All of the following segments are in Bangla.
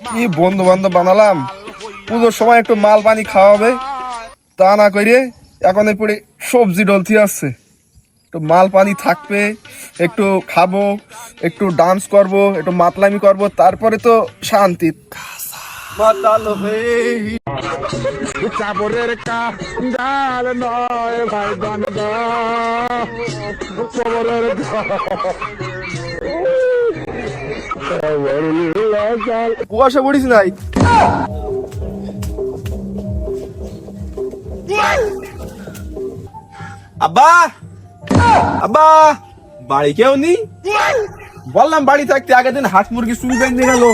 কি বন্ধু বান্ধব বানালাম, পুজোর সময় একটু মাল পানি খাওয়াবে, তা না করে এখন পরে সবজি ডলতি আসছে। একটু মাল পানি থাকবে, একটু খাবো, একটু ডান্স করব, একটু মাতলামি করব, তারপরে তো শান্তি। মাতাল হয়ে চাপরের কাল নয় ভাই বান্দা খবরের কুয়াশা পড়িস নাই? আব্বা, আব্বা, বাড়ি কেউ নেই? বললাম বাড়ি থাকতে, আগের দিন হাঁস মুরগি চুরি বেঁধে গেল,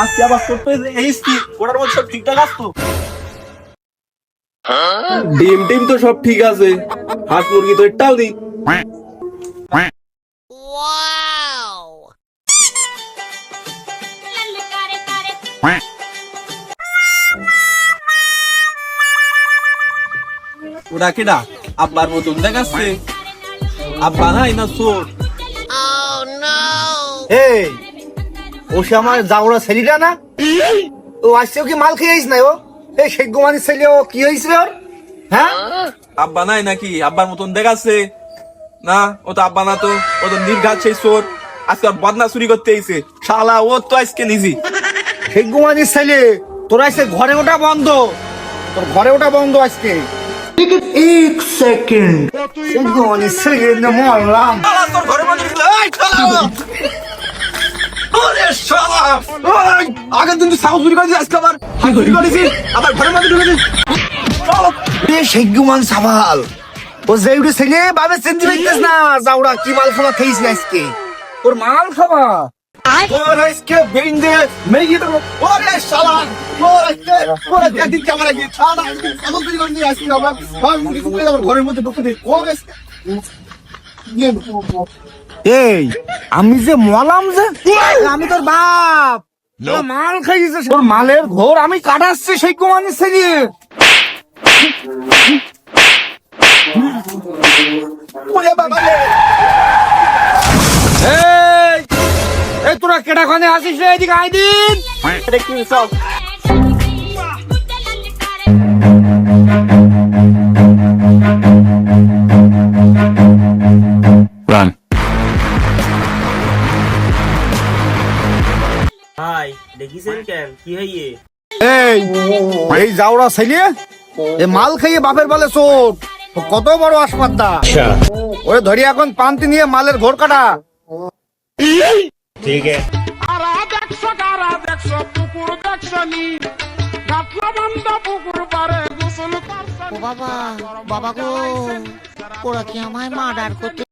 আজকে আবার করতে এসছি, ওটার মধ্যে সব ঠিকঠাক আসতো? ডিম টিম তো সব ঠিক আছে, হাঁস মুরগি তো একটাও নেই। ওরা কেডা? আব্বার মতন দেখাচ্ছে। আব্বা নাই না চোর? এই ও সে আমার জাউরা ছেলেটা না? ও আসছে কি মাল খেয়ে আইস না? ও এই শেখ গোমানির ছেলে, ও কি হয়েছিল ওর? হ্যাঁ, আব্বা নাই নাকি? আব্বার মতন দেখাচ্ছে না? ও তো আব্বা না, তো ও তো নির্ঘাত সেই চোর। আজকে ওর বদনা চুরি করতে আইছে শালা, ও তো আজকে নিজে। শেখ গোমানির ছেলে, তোর আজকে ঘরে ওটা বন্ধ, তোর ঘরে ওটা বন্ধ আজকে। এক সেকেন্ড, শেখ গোমানির ছেলে মরলাম। তোর ঘরে বন্ধ ছিল? ওরে শালা, ওই আগের দিন তো সাউথ চুরি করেছিস, আজকে আবার হাত চুরি করেছিস, আবার ঘরের মধ্যে ঢুকেছিস। শেখ গোমান সাবাল, ও যে উঠে ছেলে বাবে চিনতে পারতিস না জাউরা কি মাল খাওয়া খেয়েছি আজকে। তোর মাল খাওয়া তোর আজকে বেঁধে মেয়ে তো। ওরে শালা, ওরে একদিন ক্যামেরা গিয়ে ছাড়া সাউথ চুরি করে নিয়ে আসছি, আবার ঘরের মধ্যে ঢুকে দিই। এই আমি যে মলাম, যে আমি তোর বাপ, তোর মাল খাইছে, তোর মালের ঘোর আমি কাটাচ্ছি শেখ গোমানির ছেলে। এই তোরা কেটা খানে আসিস রে? এদিকে আই দিন। ভাই দেখিছেন কেন কি হইয়ে? এই এই জাউরা ছেলে এ মাল খাইয়ে বাপের বলে চোর, কত বড় আসমাদ্দা। ওরে ধরি এখন পান্তি নিয়ে মালের ঘোর কাটা। ঠিক আছে। কারা দেখছো পুকুর দেখছনি, ঘাটলা বন্ধ পুকুর পারে গোসল করছনি। ও বাবা, বাবা গো, ওরা কি আমায় মার্ডার করতে